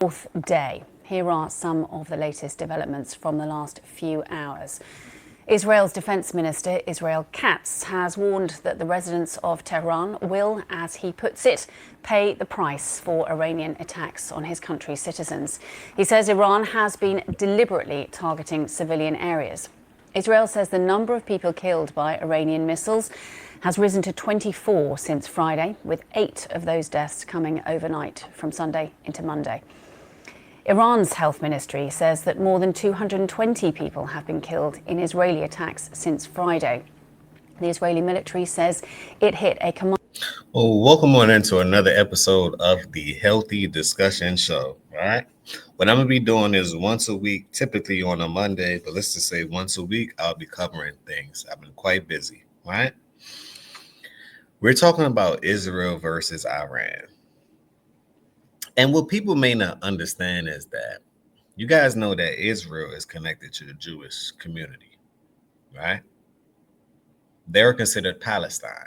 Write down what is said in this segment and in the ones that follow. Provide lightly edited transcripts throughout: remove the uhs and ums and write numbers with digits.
Fourth day. Here are some of the latest developments from the last few hours. Israel's Defense Minister, Israel Katz, has warned that the residents of Tehran will, as he puts it, pay the price for Iranian attacks on his country's citizens. He says Iran has been deliberately targeting civilian areas. Israel says the number of people killed by Iranian missiles has risen to 24 since Friday, with 8 of those deaths coming overnight from Sunday into Monday. Iran's health ministry says that more than 220 people have been killed in Israeli attacks since Friday. The Israeli military says it hit a command. Well, welcome on into another episode of the Healthy Discussion Show. All right. What I'm going to be doing is once a week, typically on a Monday, but let's just say once a week, I'll be covering things. I've been quite busy. All right. We're talking about Israel versus Iran. And what people may not understand is that you guys know that Israel is connected to the Jewish community, right? They're considered Palestine.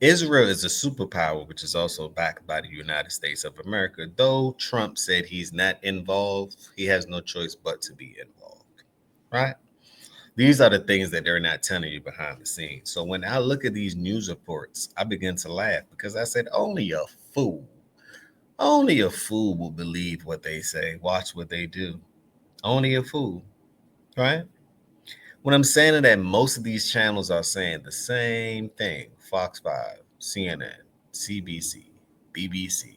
Israel is a superpower, which is also backed by the United States of America. Though Trump said he's not involved, he has no choice but to be involved, right? These are the things that they're not telling you behind the scenes. So when I look at these news reports, I begin to laugh because I said, only a fool will believe what they say, watch what they do. Only a fool, right? When I'm saying that most of these channels are saying the same thing, Fox 5, CNN, CBC, BBC,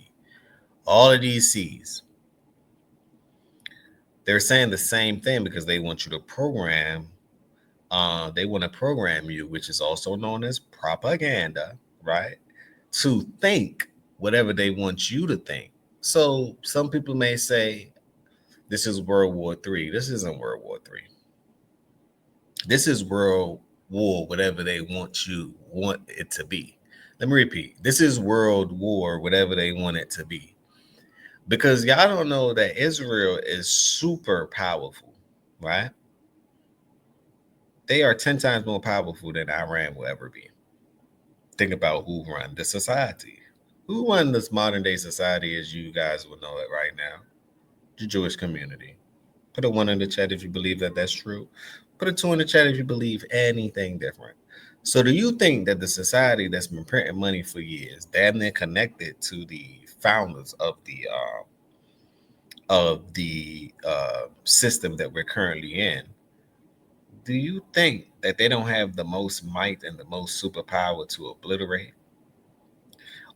all of these C's, they're saying the same thing because they want you to program. They want to program you, which is also known as propaganda, right? To think whatever they want you to think. So some people may say, this is World War III. This isn't World War III. This is World War, whatever they want it to be. Let me repeat. This is World War, whatever they want it to be. Because y'all don't know that Israel is super powerful, right? They are 10 times more powerful than Iran will ever be. Think about who run the society. Who run this modern day society as you guys will know it right now? The Jewish community. Put a 1 in the chat if you believe that that's true. Put a 2 in the chat if you believe anything different. So do you think that the society that's been printing money for years, damn near connected to the founders of the system that we're currently in, do you think that they don't have the most might and the most superpower to obliterate?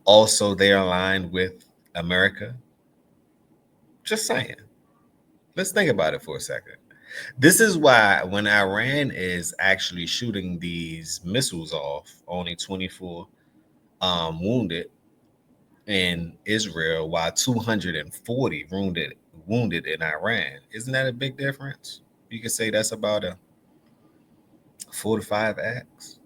Also, they're aligned with America. Just saying. Let's think about it for a second. This is why when Iran is actually shooting these missiles off, only 24 wounded in Israel, while 240 wounded in Iran. Isn't that a big difference? You could say that's about a 4 to 5x.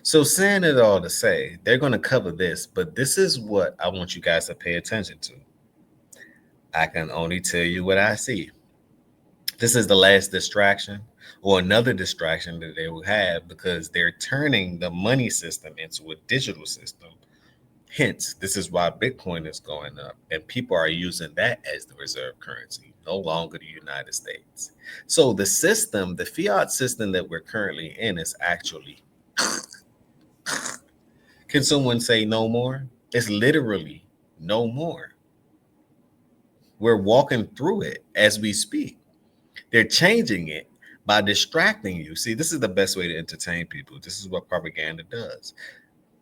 So saying it all to say, they're going to cover this, but this is what I want you guys to pay attention to. I can only tell you what I see. This is the last distraction or another distraction that they will have because they're turning the money system into a digital system. Hence, this is why Bitcoin is going up and people are using that as the reserve currency, no longer the United States. So the system, the fiat system that we're currently in is actually, can someone say no more? It's literally no more. We're walking through it as we speak. They're changing it by distracting you. See, this is the best way to entertain people. This is what propaganda does.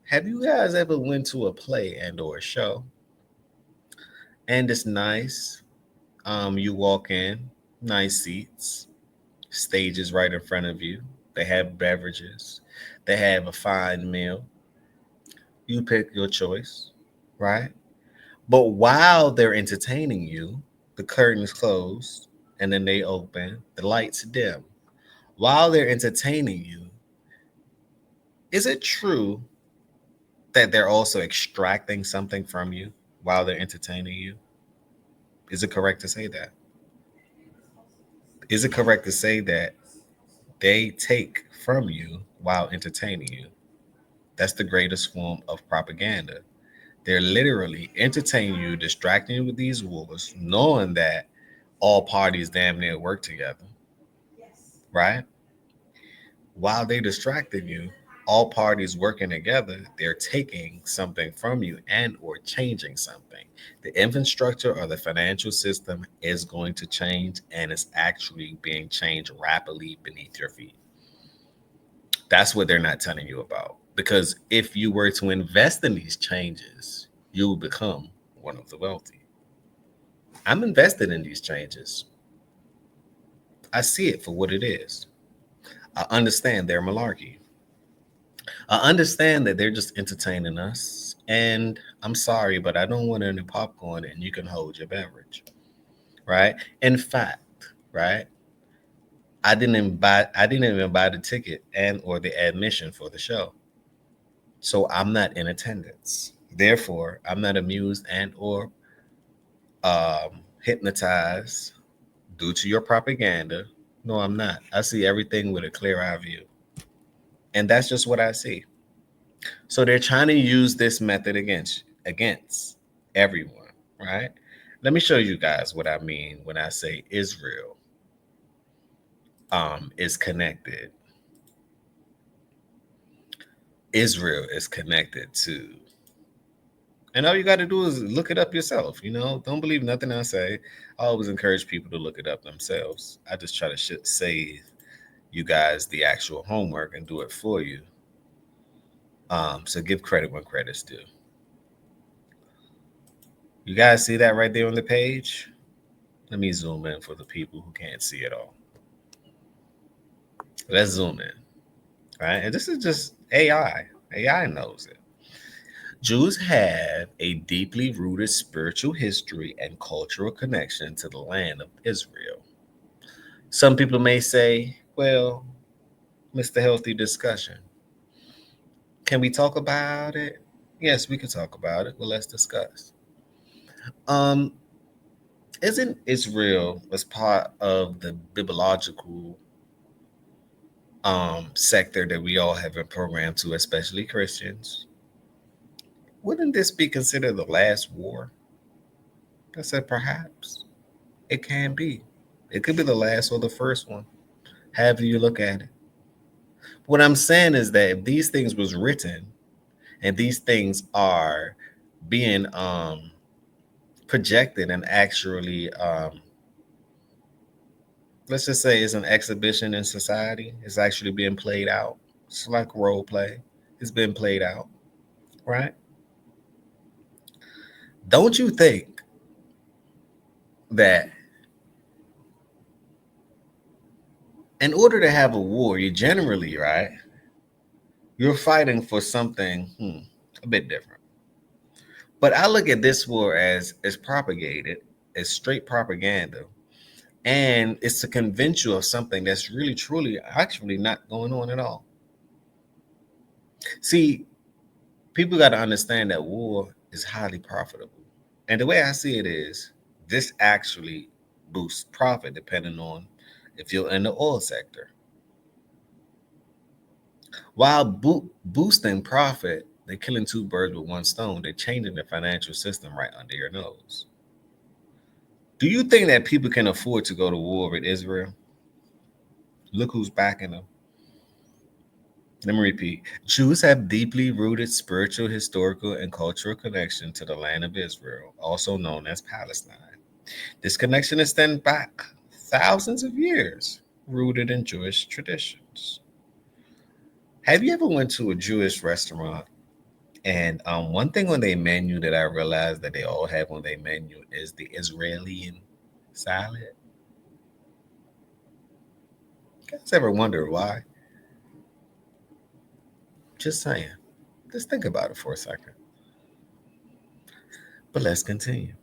Have you guys ever went to a play and or a show and it's nice? You walk in, nice seats, stages right in front of you. They have beverages. They have a fine meal. You pick your choice, right? But while they're entertaining you, the curtains close and then they open, the lights dim. While they're entertaining you, is it true that they're also extracting something from you while they're entertaining you? Is it correct to say that? Is it correct to say that they take from you while entertaining you? That's the greatest form of propaganda. They're literally entertaining you, distracting you with these wars, knowing that all parties damn near work together, right? While they distracting you, all parties working together, they're taking something from you and or changing something. The infrastructure or the financial system is going to change, and it's actually being changed rapidly beneath your feet. That's what they're not telling you about. Because if you were to invest in these changes, you will become one of the wealthy. I'm invested in these changes. I see it for what it is. I understand their malarkey. I understand that they're just entertaining us. And I'm sorry, but I don't want any popcorn and you can hold your beverage. Right? In fact, right? I didn't even buy the ticket and or the admission for the show. So I'm not in attendance. Therefore, I'm not amused and or hypnotized due to your propaganda. No, I'm not. I see everything with a clear eye view. And that's just what I see. So they're trying to use this method against everyone, right? Let me show you guys what I mean when I say Israel is connected. Israel is connected to, and all you got to do is look it up yourself. Don't believe nothing I say. I always encourage people to look it up themselves. I just try to save you guys the actual homework and do it for you. So give credit when credit's due. You guys see that right there on the page? Let me zoom in for the people who can't see it all. Let's zoom in, right? And this is just AI. AI knows it. Jews have a deeply rooted spiritual history and cultural connection to the land of Israel. Some people may say, well, Mr. Healthy Discussion, can we talk about it? Yes, we can talk about it. Well, let's discuss. Um, isn't Israel as part of the bibliological sector that we all have been programmed to, especially Christians? Wouldn't this be considered the last war? I said, perhaps. It can be. It could be the last or the first one, however you look at it. What I'm saying is that if these things was written and these things are being projected and actually, let's just say it's an exhibition in society, it's actually being played out. It's like role play. It's been played out, right? Don't you think that in order to have a war, you generally, right, you're fighting for something a bit different. But I look at this war as propagated, as straight propaganda, and it's to convince you of something that's really, truly, actually not going on at all. See, people got to understand that war is highly profitable, and the way I see it is, this actually boosts profit depending on if you're in the oil sector. While boosting profit, they're killing two birds with one stone. They're changing the financial system right under your nose. Do you think that people can afford to go to war with Israel? Look who's backing them. Let me repeat. Jews have deeply rooted spiritual, historical, and cultural connection to the land of Israel, also known as Palestine. This connection extends back thousands of years, rooted in Jewish traditions. Have you ever went to a Jewish restaurant? And one thing on their menu that I realized that they all have on their menu is the Israeli salad. You guys ever wonder why? Just saying. Just think about it for a second. But let's continue.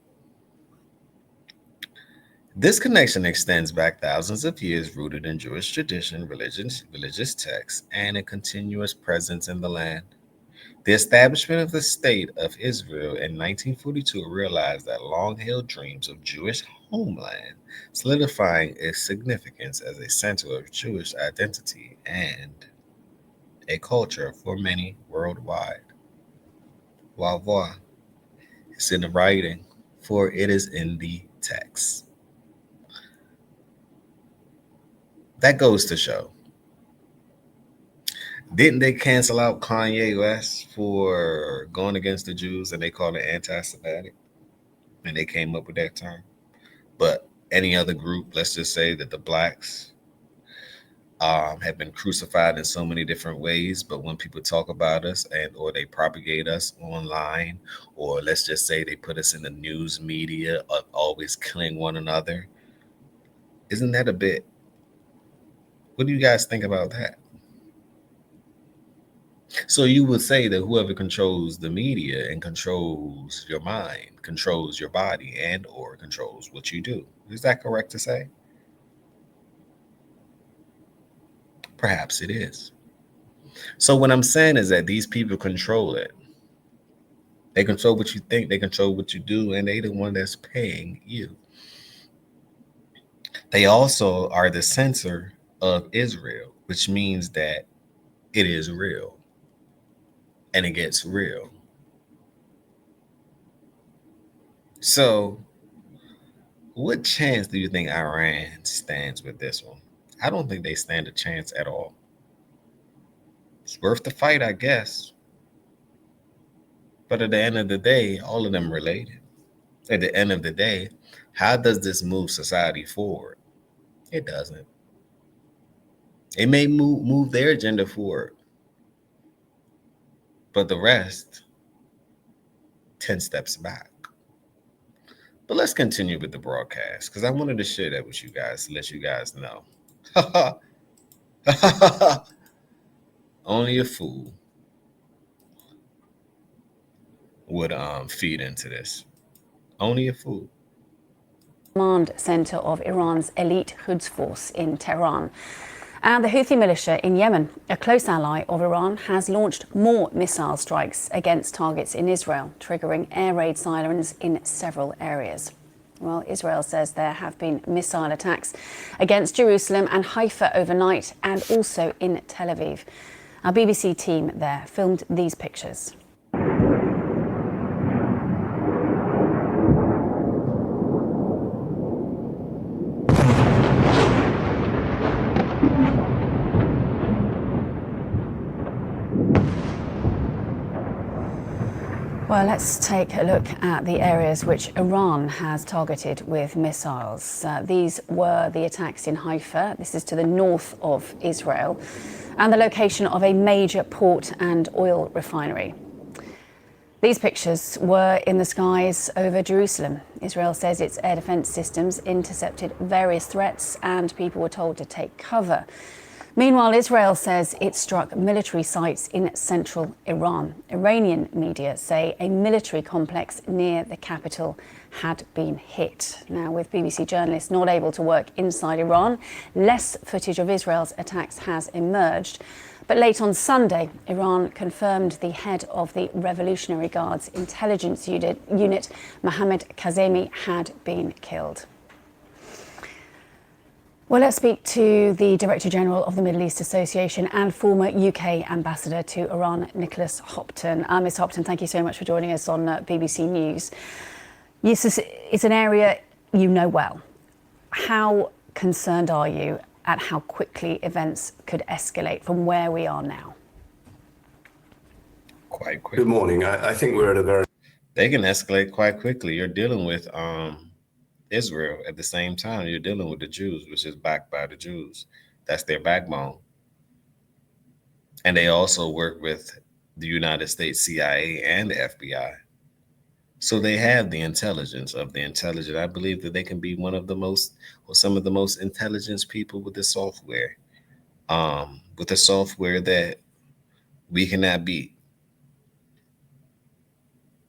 This connection extends back thousands of years, rooted in Jewish tradition, religious texts, and a continuous presence in the land. The establishment of the State of Israel in 1942 realized that long-held dreams of Jewish homeland, solidifying its significance as a center of Jewish identity and a culture for many worldwide. Au revoir. It's in the writing, for it is in the text. That goes to show. Didn't they cancel out Kanye West for going against the Jews and they called it anti-Semitic? And they came up with that term. But any other group, let's just say that the blacks have been crucified in so many different ways, but when people talk about us and or they propagate us online, or let's just say they put us in the news media of always killing one another, isn't that a bit? What do you guys think about that? So you would say that whoever controls the media and controls your mind, controls your body, and or controls what you do. Is that correct to say? Perhaps it is. So what I'm saying is that these people control it. They control what you think, they control what you do, and they the one that's paying you. They also are the censor of Israel, which means that it is real and it gets real. So, what chance do you think Iran stands with this one? I don't think they stand a chance at all. It's worth the fight, I guess. But at the end of the day, all of them related. At the end of the day, how does this move society forward? It doesn't. It may move their agenda forward, but the rest 10 steps back. But let's continue with the broadcast because I wanted to share that with you guys to let you guys know. Only a fool would feed into this. Only a fool. Command center of Iran's elite Quds force in Tehran. And the Houthi militia in Yemen, a close ally of Iran, has launched more missile strikes against targets in Israel, triggering air raid sirens in several areas. Well, Israel says there have been missile attacks against Jerusalem and Haifa overnight and also in Tel Aviv. Our BBC team there filmed these pictures. Well, let's take a look at the areas which Iran has targeted with missiles. These were the attacks in Haifa. This is to the north of Israel, and the location of a major port and oil refinery. These pictures were in the skies over Jerusalem. Israel says its air defense systems intercepted various threats and people were told to take cover. Meanwhile, Israel says it struck military sites in central Iran. Iranian media say a military complex near the capital had been hit. Now, with BBC journalists not able to work inside Iran, less footage of Israel's attacks has emerged. But late on Sunday, Iran confirmed the head of the Revolutionary Guard's intelligence unit, Mohammad Kazemi, had been killed. Well, let's speak to the Director General of the Middle East Association and former UK Ambassador to Iran, Nicholas Hopton. Ms. Hopton, thank you so much for joining us on BBC News. Yes, it's an area you know well. How concerned are you at how quickly events could escalate from where we are now? Quite quick. Good morning. I think we're at a very... They can escalate quite quickly. You're dealing with Israel at the same time. You're dealing with the Jews, which is backed by the Jews. That's their backbone. And they also work with the United States CIA and the FBI. So they have the intelligence of the intelligent. I believe that they can be one of the most, or some of the most intelligent people with the software that we cannot beat.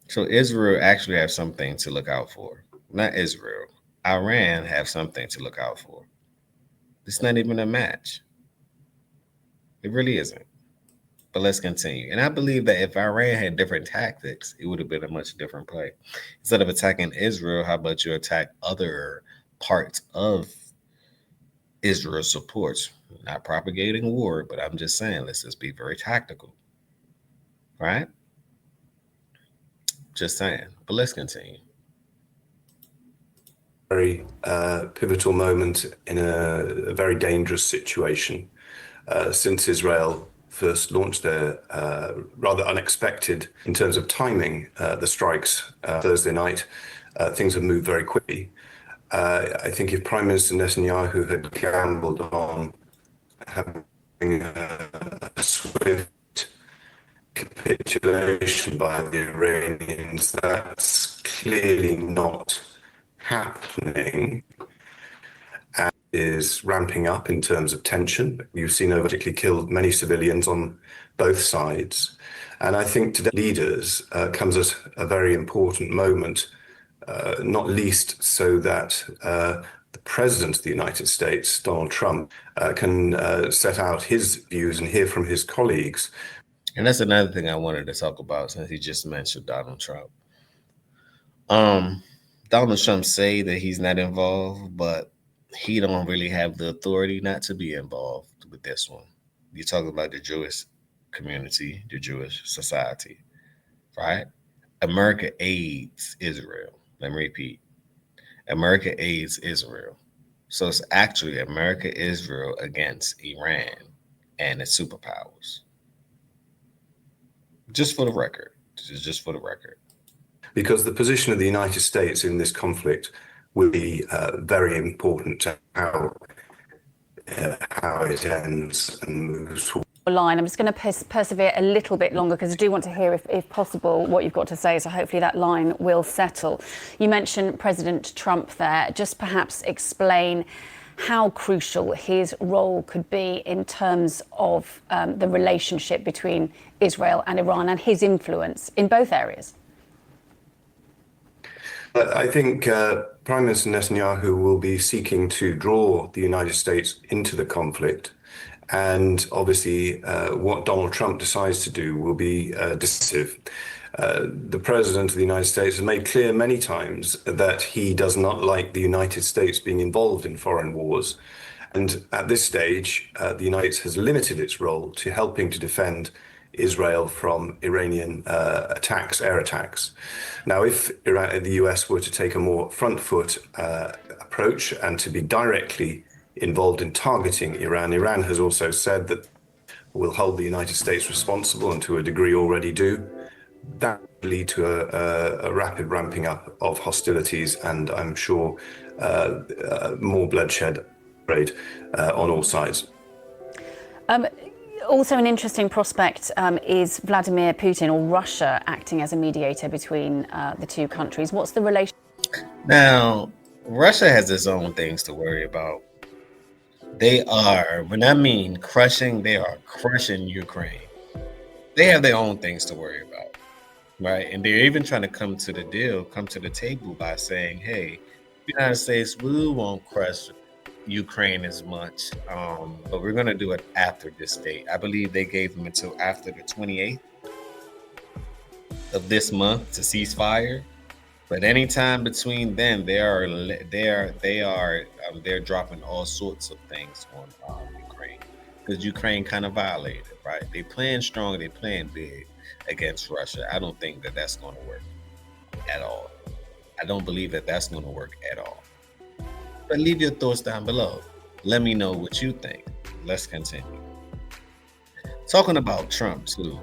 So Israel actually have something to look out for. Not Israel. Iran have something to look out for. It's not even a match. It really isn't. But let's continue. And I believe that if Iran had different tactics, it would have been a much different play. Instead of attacking Israel, how about you attack other parts of Israel's supports? Not propagating war, but I'm just saying, let's just be very tactical. Right? Just saying. But let's continue. Very pivotal moment in a very dangerous situation. Since Israel first launched their rather unexpected, in terms of timing, the strikes Thursday night, things have moved very quickly. I think if Prime Minister Netanyahu had gambled on having a swift capitulation by the Iranians, that's clearly not happening. And is ramping up in terms of tension. You've seen overtly killed many civilians on both sides. And I think today leaders comes at a very important moment, not least so that the President of the United States, Donald Trump, can set out his views and hear from his colleagues. And that's another thing I wanted to talk about since he just mentioned Donald Trump. Donald Trump say that he's not involved, but he don't really have the authority not to be involved with this one. You talk about the Jewish community, the Jewish society, right? America aids Israel. Let me repeat. America aids Israel. So it's actually America, Israel against Iran and its superpowers. Just for the record. Just for the record. Because the position of the United States in this conflict will be very important to how it ends and moves forward. Line. I'm just going to persevere a little bit longer because I do want to hear, if possible, what you've got to say. So hopefully that line will settle. You mentioned President Trump there. Just perhaps explain how crucial his role could be in terms of the relationship between Israel and Iran and his influence in both areas. I think Prime Minister Netanyahu will be seeking to draw the United States into the conflict. And obviously, what Donald Trump decides to do will be decisive. The President of the United States has made clear many times that he does not like the United States being involved in foreign wars. And at this stage, the United States has limited its role to helping to defend Israel from Iranian attacks, air attacks. Now, if the US were to take a more front foot approach and to be directly involved in targeting Iran, Iran has also said that will hold the United States responsible, and to a degree already do. That will lead to a rapid ramping up of hostilities, and I'm sure more bloodshed on all sides. Also, an interesting prospect is Vladimir Putin or Russia acting as a mediator between the two countries. What's the relation? Now, Russia has its own things to worry about. They are, when I mean crushing, they are crushing Ukraine. They have their own things to worry about, right? And they're even trying to come to the table by saying, hey, the United States, we won't crush Ukraine as much, but we're going to do it after this date. I believe they gave them until after the 28th of this month to cease fire. But anytime between then, they're dropping all sorts of things on Ukraine, because Ukraine kind of violated, right? They playing strong, they playing big against Russia. I don't think that that's going to work at all. I don't believe that that's going to work at all. But leave your thoughts down below. Let me know what you think. Let's continue. Talking about Trump too.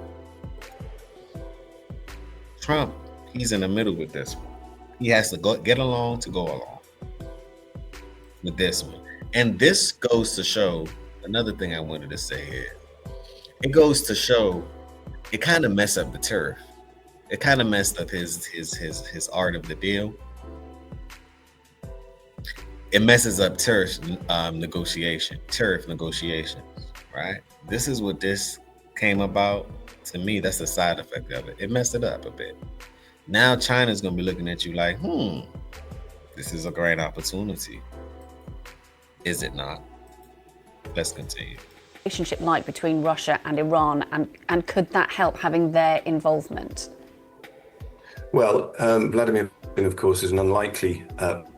Trump, he's in the middle with this one. He has to get along to go along with this one. And this goes to show, another thing I wanted to say here. It goes to show, it kind of messed up the tariff. It kind of messed up his art of the deal. It messes up tariff negotiations, right? This is what this came about. To me, that's the side effect of it. It messed it up a bit. Now China's going to be looking at you like, this is a great opportunity. Is it not? Let's continue. Relationship like between Russia and Iran, and could that help having their involvement? Well, Vladimir Putin, of course, is an unlikely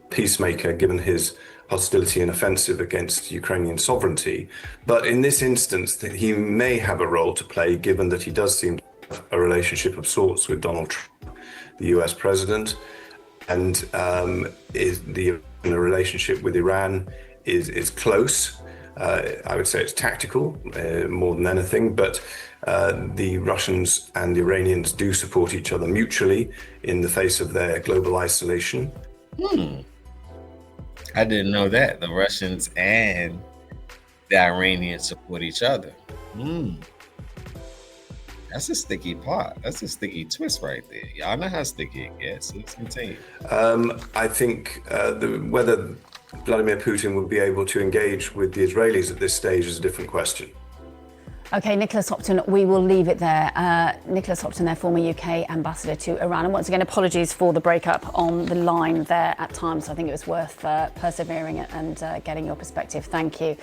peacemaker given his hostility and offensive against Ukrainian sovereignty. But in this instance, he may have a role to play, given that he does seem to have a relationship of sorts with Donald Trump. the US president, and is the relationship with Iran is close. I would say it's tactical more than anything, but the Russians and the Iranians do support each other mutually in the face of their global isolation. I didn't know that. The Russians and the Iranians support each other. That's a sticky pot. That's a sticky twist right there. Y'all know how sticky it gets. Let's continue. I think whether Vladimir Putin will be able to engage with the Israelis at this stage is a different question. Okay, Nicholas Hopton, we will leave it there. Nicholas Hopton, their former UK ambassador to Iran. And once again, apologies for the breakup on the line there at times. I think it was worth persevering and getting your perspective. Thank you.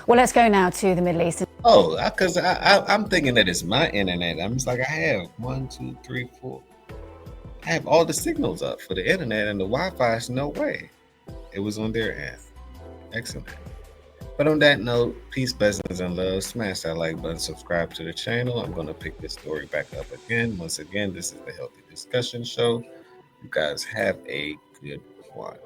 Well, let's go now to the Middle East. Oh, because I'm thinking that it's my internet. I'm just like, I have 1, 2, 3, 4. I have all the signals up for the internet, and the Wi-Fi is no way. It was on their end. Excellent. But on that note, peace, blessings, and love. Smash that like button, subscribe to the channel. I'm going to pick this story back up again. Once again, this is the Healthy Discussion Show. You guys have a good one.